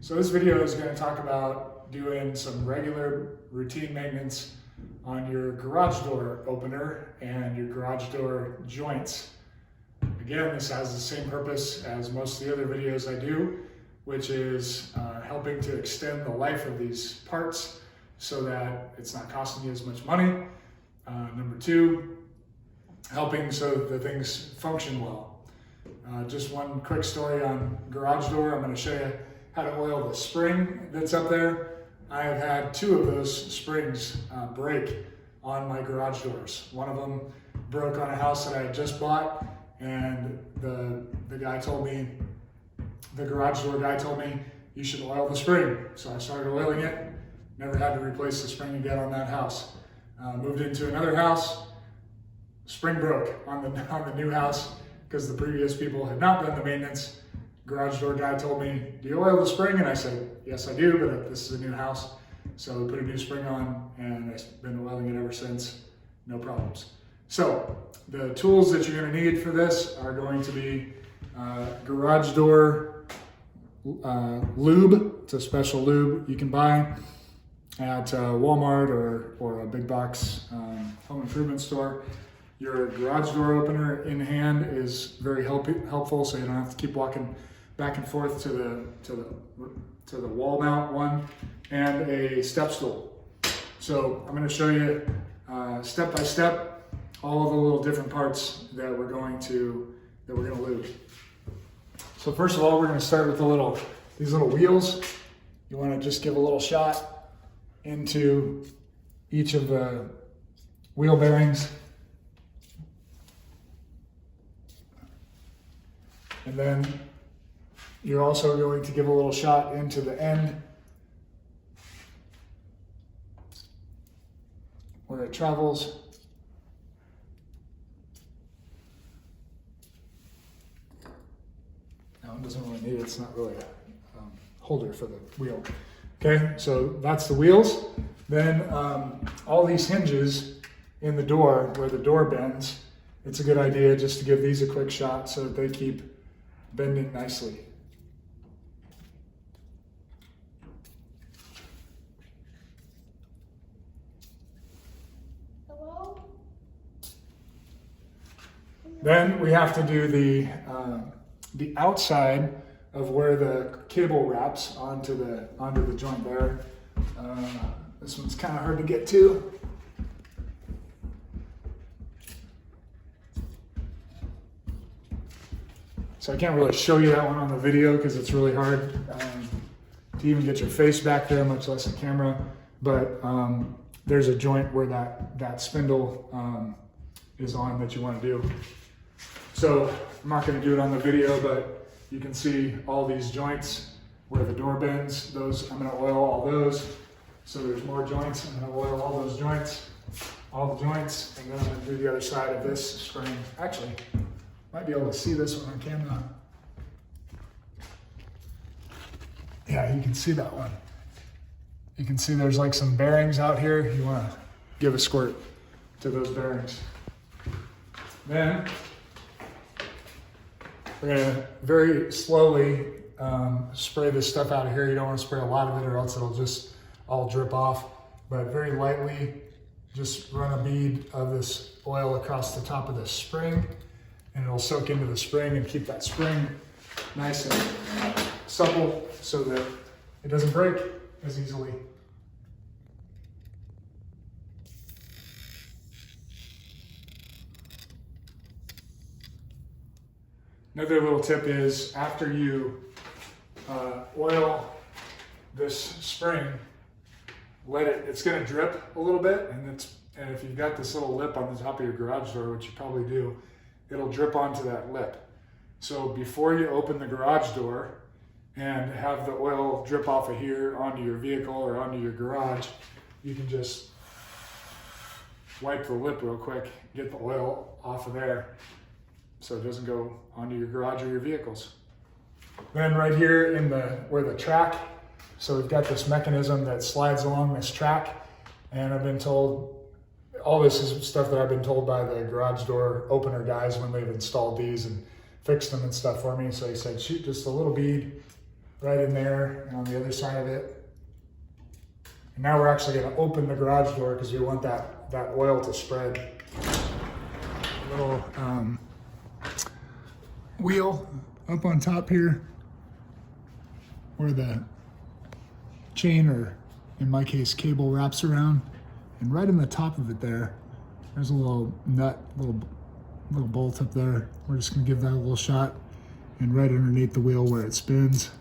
So this video is going to talk about doing some regular routine maintenance on your garage door opener and your garage door joints. Again, this has the same purpose as most of the other videos I do, which is helping to extend the life of these parts so that it's not costing you as much money. Number two, helping so that the things function well. Just one quick story on garage door. I'm going to show you how to oil the spring that's up there. I have had two of those springs break on my garage doors. One of them broke on a house that I had just bought, and the guy told me, the garage door guy told me, you should oil the spring. So I started oiling it, never had to replace the spring again on that house. Moved into another house, spring broke on the new house because the previous people had not done the maintenance. Garage door guy told me, do you oil the spring? And I said, yes, I do, but this is a new house. So we put a new spring on, and I've been oiling it ever since, no problems. So the tools that you're going to need for this are going to be garage door lube. It's a special lube you can buy at Walmart or a big box home improvement store. Your garage door opener in hand is very helpful, so you don't have to keep walking back and forth to the wall mount one, and a step stool. So I'm going to show you step by step all of the little different parts that we're going to lube. So first of all, we're going to start with these little wheels. You want to just give a little shot into each of the wheel bearings. And then you're also going to give a little shot into the end where it travels. No, it doesn't really need it. It's not really a holder for the wheel. Okay, so that's the wheels. Then all these hinges in the door where the door bends, it's a good idea just to give these a quick shot so that they keep bending nicely. Hello? Then we have to do the outside of where the cable wraps onto the joint there. This one's kind of hard to get to. So I can't really show you that one on the video because it's really hard to even get your face back there, much less a camera. But there's a joint where that spindle is on that you want to do. So I'm not going to do it on the video, but you can see all these joints where the door bends. Those, I'm going to oil all those. So there's more joints. I'm going to oil all those joints, all the joints, and then I'm going to do the other side of this spring. Actually, might be able to see this one on camera. Yeah, you can see that one. You can see there's like some bearings out here. You want to give a squirt to those bearings. Then we're going to very slowly spray this stuff out of here. You don't want to spray a lot of it or else it'll just all drip off. But very lightly, just run a bead of this oil across the top of the spring, and it'll soak into the spring and keep that spring nice and supple so that it doesn't break as easily. Another little tip is after you oil this spring, it's going to drip a little bit, and if you've got this little lip on the top of your garage door, which you probably do, it'll drip onto that lip. So before you open the garage door and have the oil drip off of here onto your vehicle or onto your garage, you can just wipe the lip real quick, get the oil off of there so it doesn't go onto your garage or your vehicles. Then right here where the track, so we've got this mechanism that slides along this track, and I've been told, all this is stuff that I've been told by the garage door opener guys when they've installed these and fixed them and stuff for me. So he said, shoot just a little bead right in there and on the other side of it. And now we're actually going to open the garage door because we want that oil to spread. A little wheel up on top here where the chain, or in my case cable, wraps around, and right in the top of it there's a little nut, little bolt up there. We're just going to give that a little shot, and right underneath the wheel where it spins,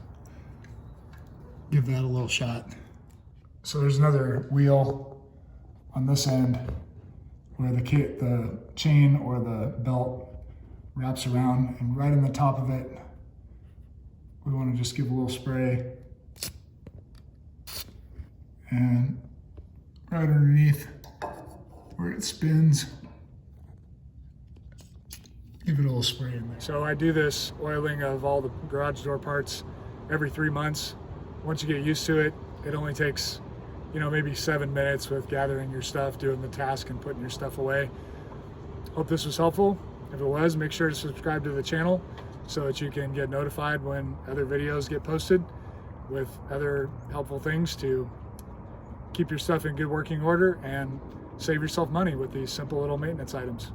give that a little shot. So there's another wheel on this end where the chain or the belt wraps around, and right in the top of it we want to just give a little spray, and right underneath where it spins, give it a little spray in there. So I do this oiling of all the garage door parts every 3 months. Once you get used to it, it only takes, maybe 7 minutes with gathering your stuff, doing the task, and putting your stuff away. Hope this was helpful. If it was, make sure to subscribe to the channel so that you can get notified when other videos get posted with other helpful things to keep your stuff in good working order and save yourself money with these simple little maintenance items.